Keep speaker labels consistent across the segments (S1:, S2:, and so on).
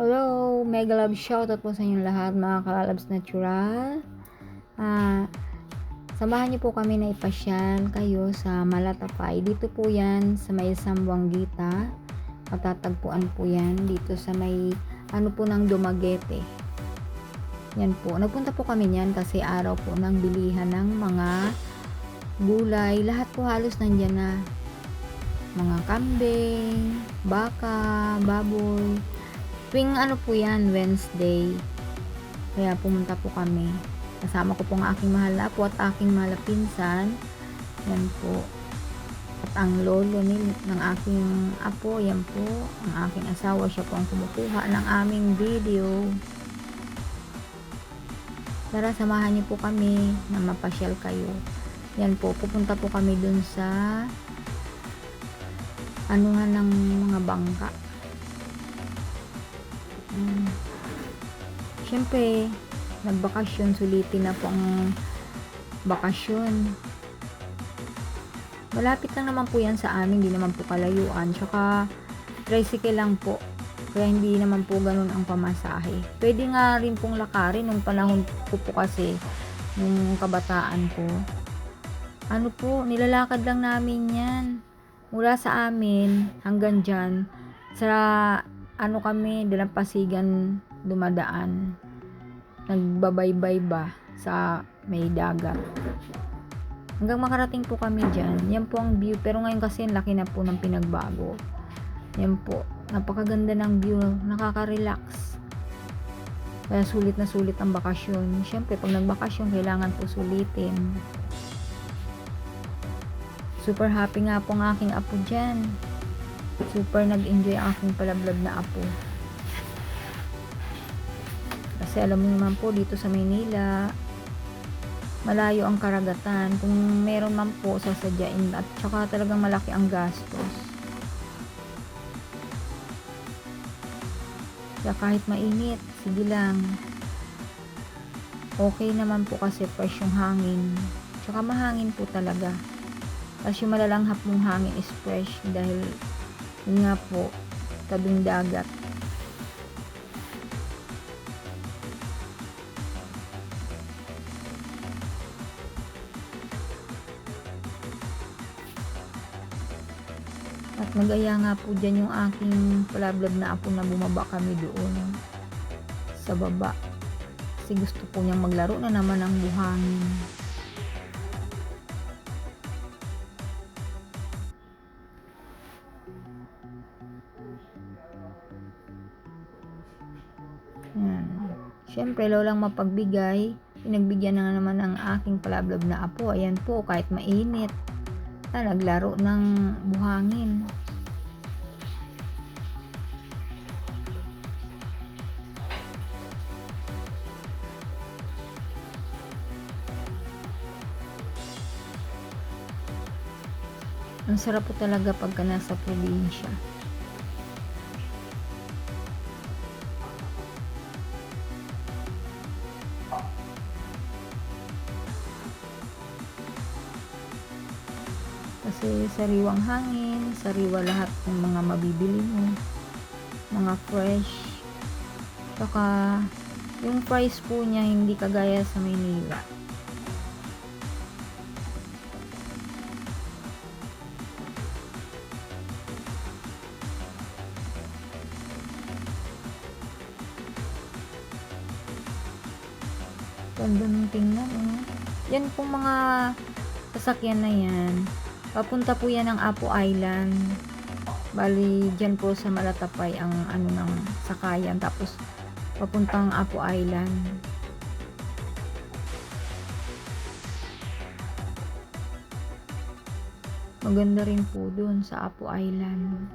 S1: Hello, mega love shoutout po sa inyong lahat mga kalalabs natural. Samahan niyo po kami na ipasyal kayo sa Malatapay. Dito po yan sa may Sambuanggita. Matatagpuan po yan dito sa may po ng Dumaguete. Yan po. Nagpunta po kami niyan kasi araw po ng bilihan ng mga gulay. Lahat po halos nandyan na. Mga kambing, baka, baboy. Tuwing po yan, Wednesday. Kaya pumunta po kami. Kasama ko po ang aking mahal na apo at aking mahal na pinsan. Yan po. At ang lolo ng aking apo, yan po. Ang aking asawa, siya po ang kumukuha ng aming video. Tara, samahan niyo po kami na mapasyal kayo. Yan po, pupunta po kami dun sa anuhan ng mga bangka. Siyempre, nagbakasyon, sulitin na po ang bakasyon. Malapit lang naman po yan sa amin, hindi naman po kalayuan. Tsaka, tricycle lang po. Kaya hindi naman po ganun ang pamasahe. Pwede nga rin pong lakarin nung panahon ko po kasi, nung kabataan ko. Nilalakad lang namin yan. Mula sa amin hanggang dyan, sa kami, dalampasigan dumadaan. Nagbabaybay ba sa may dagat. Hanggang makarating po kami dyan. Yan po ang view. Pero ngayon kasi laki na po ng pinagbago. Yan po. Napakaganda ng view. Nakaka-relax. Kaya sulit na sulit ang bakasyon. Siyempre, pag nagbakasyon, kailangan po sulitin. Super happy nga po ang aking apo dyan. Super nag-enjoy ang aking palablab na apo. Kasi alam mo naman po, dito sa Maynila, malayo ang karagatan. Kung meron man po, sasadyain. At saka talagang malaki ang gastos. Kaya kahit mainit, sige lang. Okay naman po kasi fresh yung hangin. Tsaka mahangin po talaga. Tapos yung malalanghap mong hangin is fresh dahil yun nga po, tabing dagat. At nag-aya nga po dyan yung aking palablab na apo na bumaba kami doon sa baba. Kasi gusto po niyang maglaro na naman ng buhangin. Yan. Siyempre, lolang mapagbigay, pinagbigyan na naman ng aking palablab na apo. Ayan po, kahit mainit, naglaro ng buhangin. Ang sarap po talaga pagka nasa probinsya. Kasi sariwang hangin, sariwa lahat ng mga mabibili mo, mga fresh. Saka yung price po niya hindi kagaya sa Maynila. Ganda ng tingnan. Yan pong mga sasakyan na yan. Papunta po yan ng Apo Island. Bali, dyan po sa Malatapay ang ng sakayan. Tapos, papuntang Apo Island. Maganda rin po dun sa Apo Island.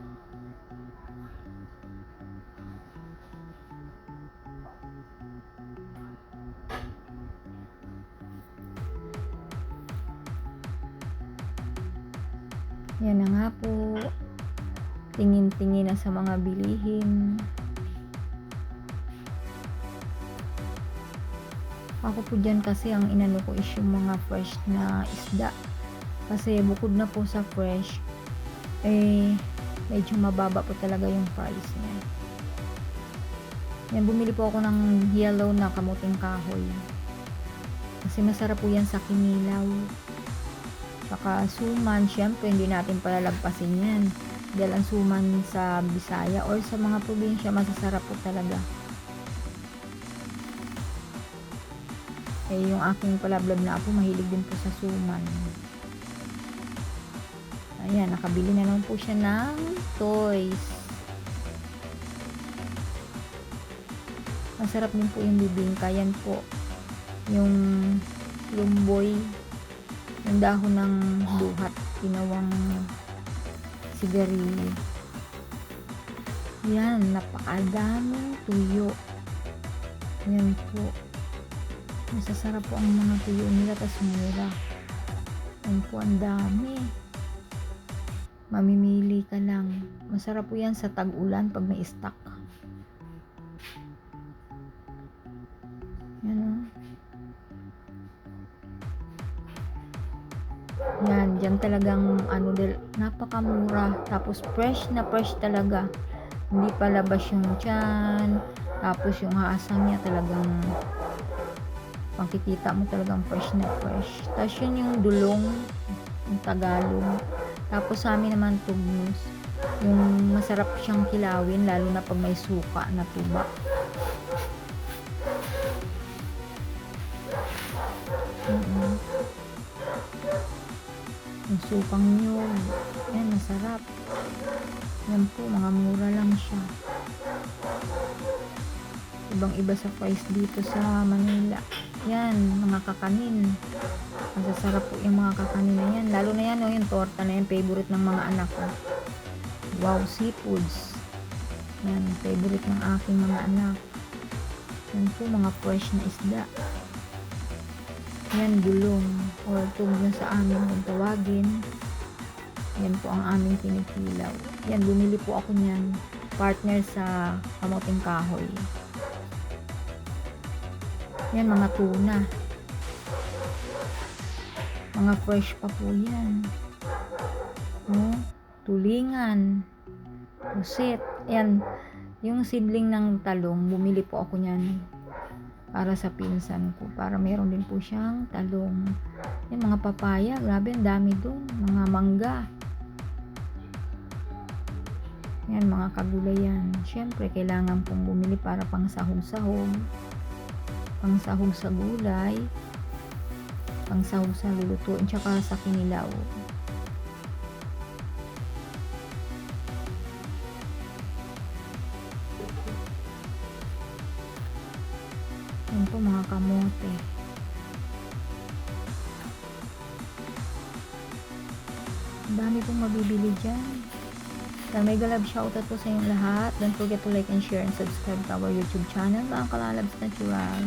S1: Yan na nga po. Tingin-tingin na sa mga bilihin. Ako po dyan kasi ang inano ko is yung mga fresh na isda. Kasi bukod na po sa fresh, medyo mababa po talaga yung price niya. Yan, bumili po ako ng yellow na kamuting kahoy. Kasi masarap po yan sa kinilaw. Saka suman, syempre hindi natin palalagpasin yan. Dahil ang suman sa Bisaya or sa mga probinsya, masasarap po talaga. Yung aking palablab na apo, mahilig din po sa suman. Ayan, nakabili na naman po siya ng toys. Masarap din po yung bibingka. Yan po. Yung lumboy. Yung dahon ng buhat. Ginawang sigarilyo. Yan, napakadaming tuyo. Yan po. Masasarap po ang mga tuyo nila, tas mura. Yan po, ang dami. Mamimili ka lang. Masarap po yan sa tag-ulan pag may stock. Yan o. Yan, dyan talagang napakamura. Tapos fresh na fresh talaga. Hindi pa labas yung tiyan. Tapos yung hasang niya talagang makikita mo talagang fresh na fresh. Tapos yun yung dulong, yung Tagalog. Tapos sa amin naman tugnos. Yung masarap siyang kilawin, lalo na pag may suka na tuba. Yung sukang nyug. Yan, masarap. Yan po, mga mura lang siya. Ibang iba sa price dito sa Manila. Yan, mga kakanin. Masasarap po yung mga kakanin na yan. Lalo na yan, yung torta na yan, favorite ng mga anak ko. Wow, seafoods. Yan, favorite ng aking mga anak. Yan po, mga fresh na isda. Yan, gulong. Or tugno sa amin kung tawagin. Yan po ang aming pinipilaw. Yan, bumili po ako niyan. Partner sa kamuting kahoy. Yan, mga tuna. Mga fresh pa po yan. Tulingan. Pusit. Yan. Yung seedling ng talong, bumili po ako niyan para sa pinsan ko. Para meron din po siyang talong. Yan, mga papaya. Grabe, ang dami dun. Mga mangga. Yan, mga kagulayan. Siyempre, kailangan pong bumili para pang sahog-sahog. Pang sahog sa gulay. Pang sahog sa lulutuin. Tsaka sa kinilaw. Yan po, mga kamote. Ang dami pong mabibili dyan. Mega love shoutout po sa inyong lahat. Don't forget to like and share and subscribe to our YouTube channel, mga Kalalabs Natural.